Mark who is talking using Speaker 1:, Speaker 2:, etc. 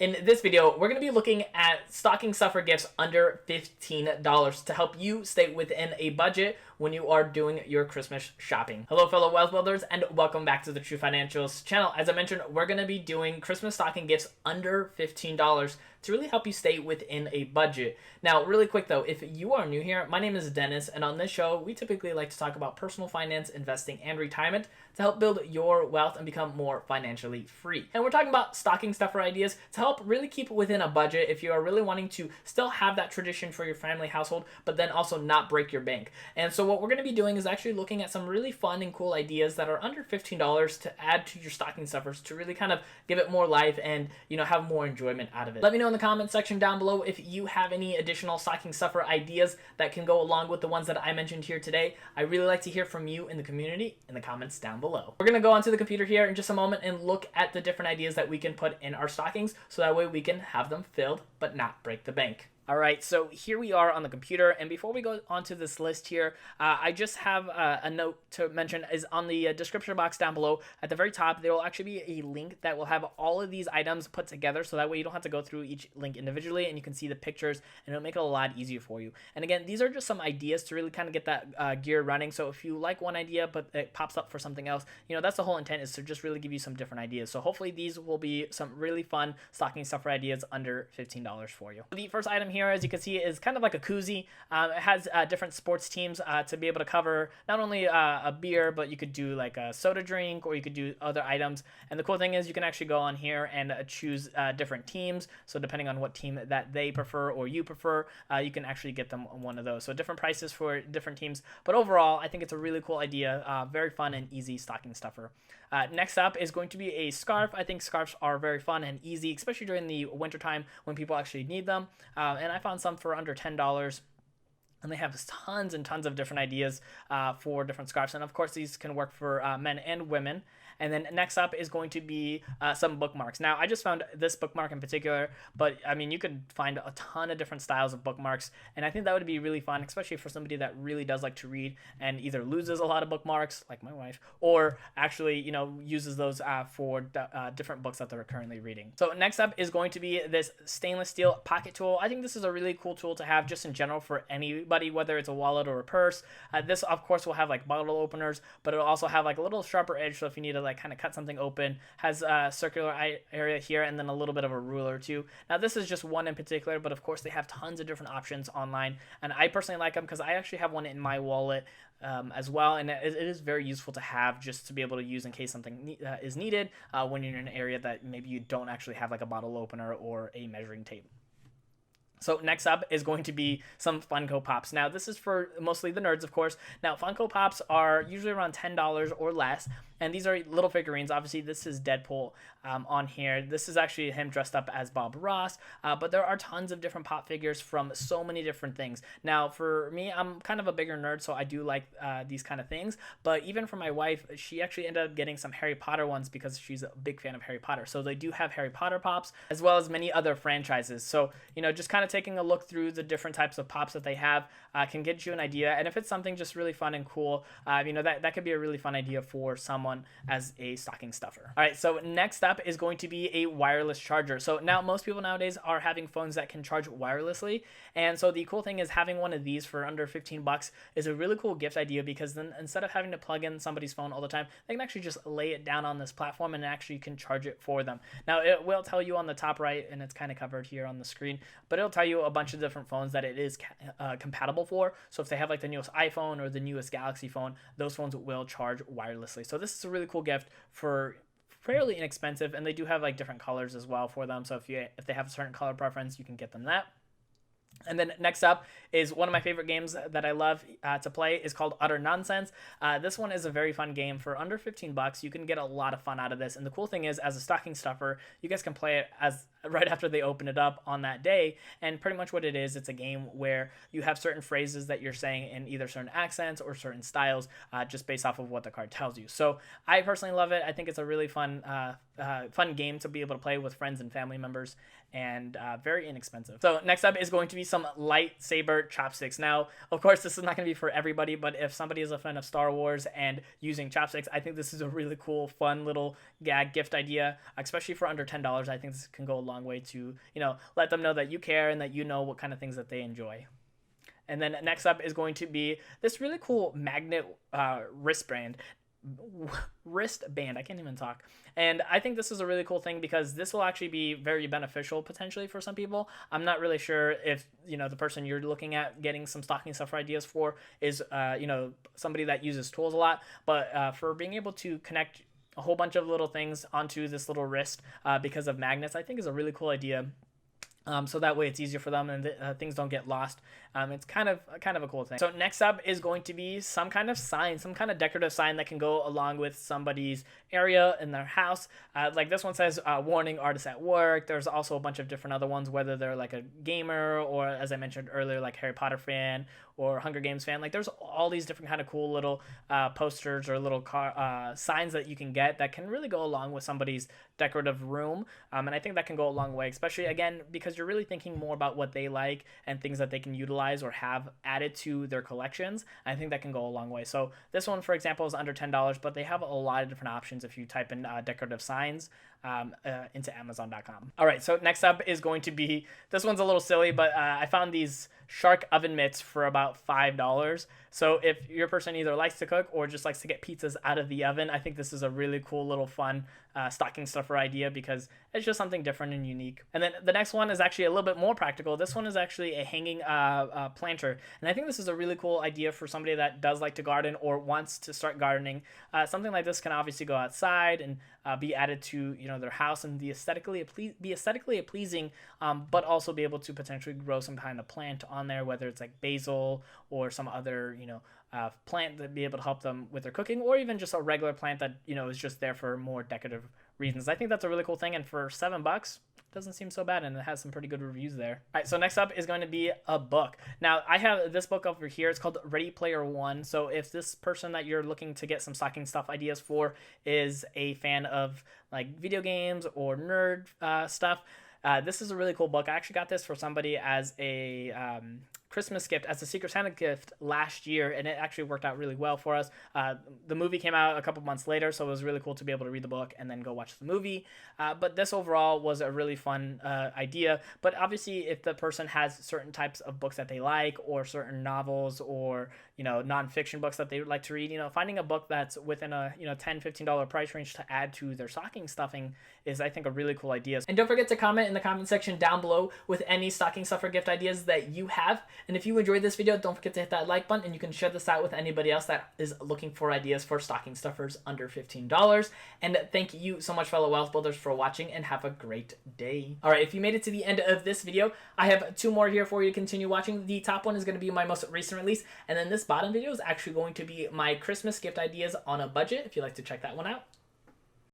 Speaker 1: In this video, we're going to be looking at stocking stuffer gifts under $15 to help you stay within a budget when you are doing your Christmas shopping. Hello, fellow wealth builders, and welcome back to the TruFinancials channel. As I mentioned, we're going to be doing Christmas stocking gifts under $15 to really help you stay within a budget. Now, really quick though, if you are new here, my name is Dennis, and on this show, we typically like to talk about personal finance, investing, and retirement to help build your wealth and become more financially free. And we're talking about stocking stuffer ideas to help really keep within a budget if you are really wanting to still have that tradition for your family household, but then also not break your bank. And so what we're going to be doing is actually looking at some really fun and cool ideas that are under $15 to add to your stocking stuffers to really kind of give it more life and, have more enjoyment out of it. Let me know in the comment section down below if you have any additional stocking stuffer ideas that can go along with the ones that I mentioned here today. I really like to hear from you in the community in the comments down below. We're going to go onto the computer here in just a moment and look at the different ideas that we can put in our stockings so that way we can have them filled but not break the bank. All right, so here we are on the computer, and before we go onto this list here, I just have a note to mention is on the description box down below. At the very top, there will actually be a link that will have all of these items put together, so that way you don't have to go through each link individually, and you can see the pictures, and it'll make it a lot easier for you. And again, these are just some ideas to really kind of get that gear running, so if you like one idea, but it pops up for something else, that's the whole intent, is to just really give you some different ideas. So hopefully these will be some really fun stocking stuffer ideas under $15 for you. The first item here, as you can see, is kind of like a koozie. It has different sports teams to be able to cover not only a beer, but you could do like a soda drink, or you could do other items. And the cool thing is you can actually go on here and choose different teams. So depending on what team that they prefer or you prefer, you can actually get them one of those. So different prices for different teams. But overall, I think it's a really cool idea. Very fun and easy stocking stuffer. Next up is going to be a scarf. I think scarves are very fun and easy, especially during the wintertime when people actually need them. And I found some for under $10. And they have tons and tons of different ideas for different scarves. And of course, these can work for men and women. And then next up is going to be some bookmarks. Now, I just found this bookmark in particular, but I mean, you could find a ton of different styles of bookmarks. And I think that would be really fun, especially for somebody that really does like to read and either loses a lot of bookmarks, like my wife, or actually, uses those for different books that they're currently reading. So next up is going to be this stainless steel pocket tool. I think this is a really cool tool to have just in general for anybody, whether it's a wallet or a purse. This, of course, will have like bottle openers, but it'll also have like a little sharper edge. So if you need to like kind of cut something open, has a circular area here and then a little bit of a ruler too. Now this is just one in particular, but of course they have tons of different options online, and I personally like them because I actually have one in my wallet as well, and it is very useful to have just to be able to use in case something is needed when you're in an area that maybe you don't actually have like a bottle opener or a measuring tape. So next up is going to be some Funko Pops. Now, this is for mostly the nerds, of course. Now, Funko Pops are usually around $10 or less, and these are little figurines. Obviously, this is Deadpool on here. This is actually him dressed up as Bob Ross, but there are tons of different pop figures from so many different things. Now, for me, I'm kind of a bigger nerd, so I do like these kind of things, but even for my wife, she actually ended up getting some Harry Potter ones because she's a big fan of Harry Potter. So they do have Harry Potter Pops, as well as many other franchises. So, just kind of taking a look through the different types of pops that they have can get you an idea. And if it's something just really fun and cool, that could be a really fun idea for someone as a stocking stuffer. All right, so next up is going to be a wireless charger. So now most people nowadays are having phones that can charge wirelessly. And so the cool thing is having one of these for under 15 bucks is a really cool gift idea, because then instead of having to plug in somebody's phone all the time, they can actually just lay it down on this platform and actually can charge it for them. Now it will tell you on the top right, and it's kind of covered here on the screen, but it'll tell you a bunch of different phones that it is compatible for. So if they have like the newest iPhone or the newest Galaxy phone, those phones will charge wirelessly. So this is a really cool gift for fairly inexpensive, and they do have like different colors as well for them. So if they have a certain color preference, you can get them that. And then next up is one of my favorite games that I love to play is called Utter Nonsense. This one is a very fun game for under 15 bucks. You can get a lot of fun out of this. And the cool thing is, as a stocking stuffer, you guys can play it as right after they open it up on that day. And pretty much what it is, it's a game where you have certain phrases that you're saying in either certain accents or certain styles, just based off of what the card tells you. So I personally love it. I think it's a really fun fun game to be able to play with friends and family members, and very inexpensive. So next up is going to be some lightsaber chopsticks. Now, of course, this is not going to be for everybody, but if somebody is a fan of Star Wars and using chopsticks, I think this is a really cool, fun little gag gift idea, especially for under $10. I think this can go a long way to, let them know that you care and that you know what kind of things that they enjoy. And then next up is going to be this really cool magnet wristband. I can't even talk. And I think this is a really cool thing because this will actually be very beneficial potentially for some people. I'm not really sure if the person you're looking at getting some stocking stuffer ideas for is somebody that uses tools a lot, but for being able to connect a whole bunch of little things onto this little wrist because of magnets, I think is a really cool idea. So that way it's easier for them and things don't get lost. It's kind of a cool thing. So next up is going to be some kind of sign, some kind of decorative sign that can go along with somebody's area in their house. Like this one says, warning artists at work. There's also a bunch of different other ones, whether they're like a gamer or, as I mentioned earlier, like Harry Potter fan or Hunger Games fan. Like there's all these different kind of cool little posters or little signs that you can get that can really go along with somebody's decorative room. And I think that can go a long way, especially again, because you're really thinking more about what they like and things that they can utilize or have added to their collections. I think that can go a long way. So this one, for example, is under $10, but they have a lot of different options if you type in decorative signs into Amazon.com. All right, so next up is going to be, this one's a little silly, but I found these shark oven mitts for about $5. So if you're a person either likes to cook or just likes to get pizzas out of the oven, I think this is a really cool little fun stocking stuffer idea because it's just something different and unique. And then the next one is actually a little bit more practical. This one is actually a hanging planter. And I think this is a really cool idea for somebody that does like to garden or wants to start gardening. Something like this can obviously go outside and be added to their house and be aesthetically pleasing, but also be able to potentially grow some kind of plant on there, whether it's like basil or some other plant that be able to help them with their cooking, or even just a regular plant that is just there for more decorative reasons. I think that's a really cool thing, and for $7 doesn't seem so bad, and it has some pretty good reviews there. All right, so next up is going to be a book. Now I have this book over here. It's called Ready Player One. So if this person that you're looking to get some stocking stuff ideas for is a fan of like video games or nerd stuff, this is a really cool book. I actually got this for somebody as a Christmas gift, as a Secret Santa gift last year, and it actually worked out really well for us. The movie came out a couple months later, so it was really cool to be able to read the book and then go watch the movie. But this overall was a really fun idea. But obviously, if the person has certain types of books that they like, or certain novels, or nonfiction books that they would like to read, finding a book that's within a $10-15 price range to add to their stocking stuffing is, I think, a really cool idea. And don't forget to comment in the comment section down below with any stocking stuffer gift ideas that you have. And if you enjoyed this video, don't forget to hit that like button, and you can share this out with anybody else that is looking for ideas for stocking stuffers under $15. And thank you so much, fellow wealth builders, for watching, and have a great day. All right, if you made it to the end of this video, I have 2 more here for you to continue watching. The top one is going to be my most recent release, and then this bottom video is actually going to be my Christmas gift ideas on a budget, if you'd like to check that one out.